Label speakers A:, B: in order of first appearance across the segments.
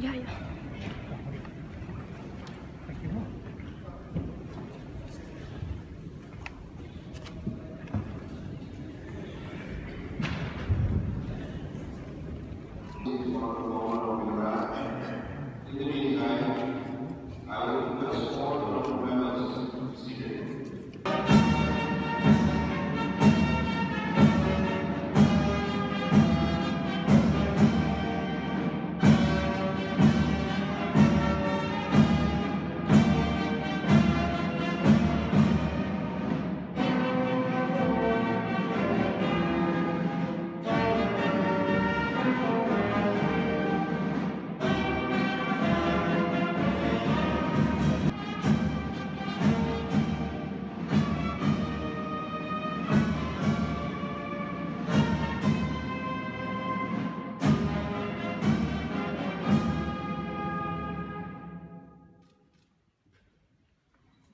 A: Yeah, yeah.
B: In the meantime, I would request all honorable members to be seated.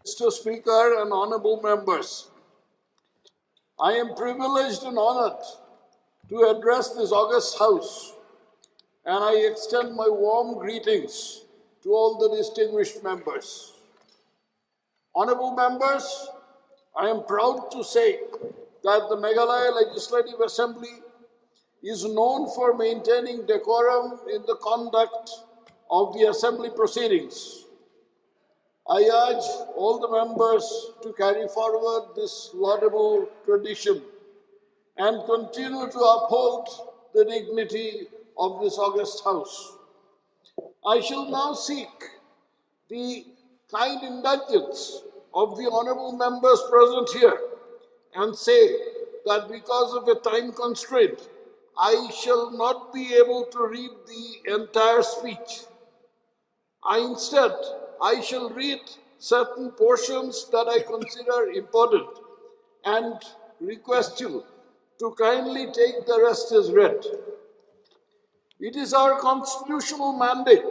C: Mr. Speaker and honorable members, I am privileged and honored to address this august House, and I extend my warm greetings to all the distinguished members. Honorable members, I am proud to say that the Meghalaya Legislative Assembly is known for maintaining decorum in the conduct of the Assembly proceedings. I urge all the members to carry forward this laudable tradition and continue to uphold the dignity of this august House. I shall now seek the kind indulgence of the honorable members present here and say that because of a time constraint, I shall not be able to read the entire speech. Instead, I shall read certain portions that I consider important and request you to kindly take the rest as read. It is our constitutional mandate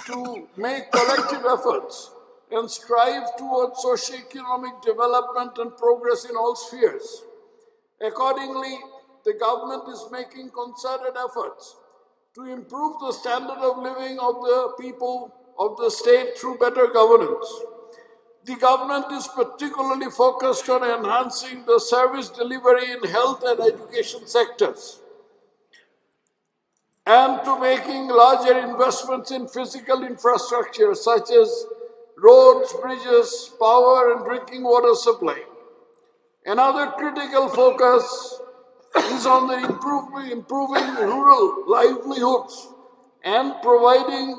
C: to make collective efforts and strive towards socio-economic development and progress in all spheres. Accordingly, the government is making concerted efforts to improve the standard of living of the people of the state through better governance. The government is particularly focused on enhancing the service delivery in health and education sectors and to making larger investments in physical infrastructure such as roads, bridges, power and drinking water supply. Another critical focus is on the improving rural livelihoods and promoting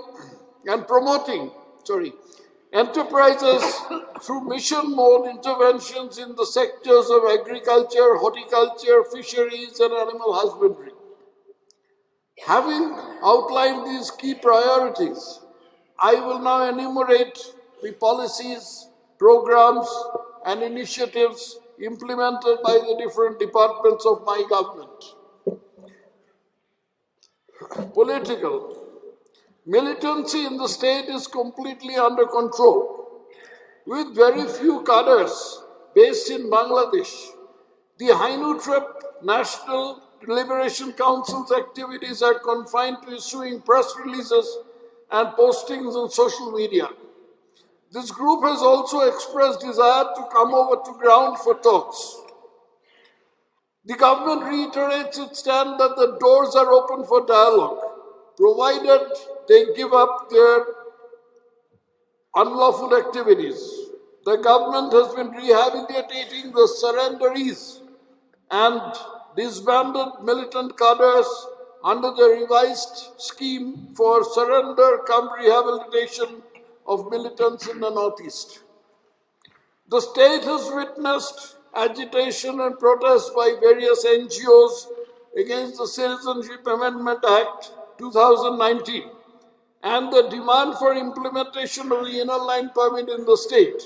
C: enterprises through mission mode interventions in the sectors of agriculture, horticulture, fisheries, and animal husbandry. Having outlined these key priorities, I will now enumerate the policies, programs, and initiatives implemented by the different departments of my government. Political. Militancy in the state is completely under control. With very few cadres based in Bangladesh, the Hainutrep National Liberation Council's activities are confined to issuing press releases and postings on social media. This group has also expressed desire to come over to ground for talks. The government reiterates its stand that the doors are open for dialogue, provided they give up their unlawful activities. The government has been rehabilitating the surrenderees and disbanded militant cadres under the revised scheme for surrender cum rehabilitation of militants in the Northeast. The state has witnessed agitation and protest by various NGOs against the Citizenship Amendment Act 2019 and the demand for implementation of the inner line permit in the state.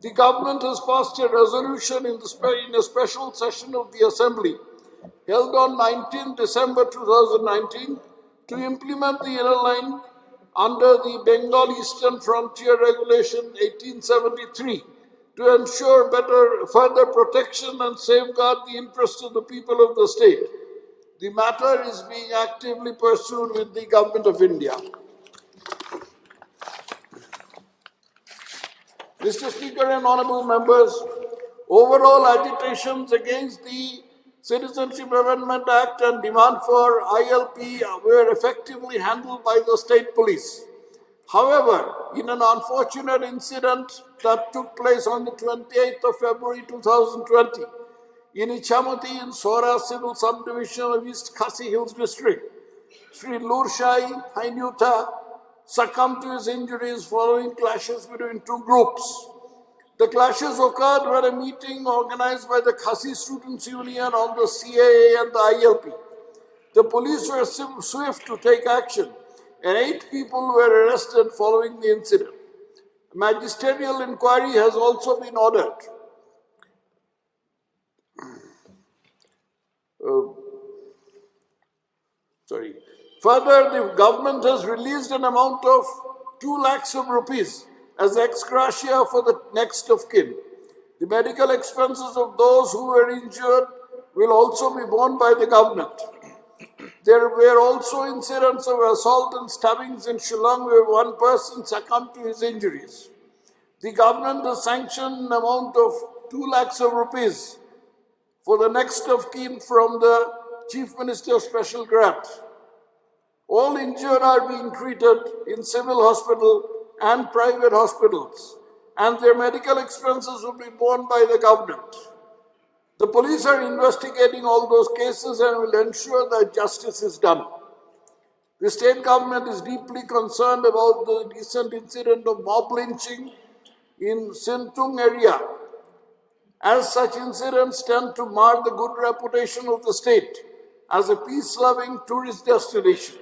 C: The government has passed a resolution in a special session of the Assembly held on 19 December 2019 to implement the inner line under the Bengal Eastern Frontier Regulation 1873 to ensure further protection and safeguard the interests of the people of the state. The matter is being actively pursued with the Government of India. Mr. Speaker and honorable members, overall agitations against the Citizenship Amendment Act and demand for ILP were effectively handled by the state police. However, in an unfortunate incident that took place on the 28th of February 2020 in Ichamati in Sora Civil Subdivision of East Khasi Hills District, Sri Lurshai Hainyuta succumbed to his injuries following clashes between two groups. The clashes occurred when a meeting organized by the Khasi Students' Union on the CAA and the ILP. The police were swift to take action, and 8 people were arrested following the incident. A magisterial inquiry has also been ordered. Further, the government has released an amount of 2 lakhs of rupees as ex gratia for the next of kin. The medical expenses of those who were injured will also be borne by the government. There were also incidents of assault and stabbings in Shillong where one person succumbed to his injuries. The government has sanctioned an amount of 2 lakhs of rupees for the next of kin from the Chief Minister's special grant. All injured are being treated in civil hospital and private hospitals, and their medical expenses will be borne by the government. The police are investigating all those cases and will ensure that justice is done. The state government is deeply concerned about the recent incident of mob lynching in Sintung area, as such incidents tend to mar the good reputation of the state as a peace-loving tourist destination.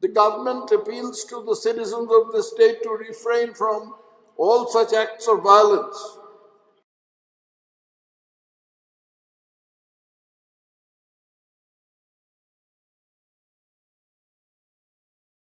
C: The government appeals to the citizens of the state to refrain from all such acts of violence.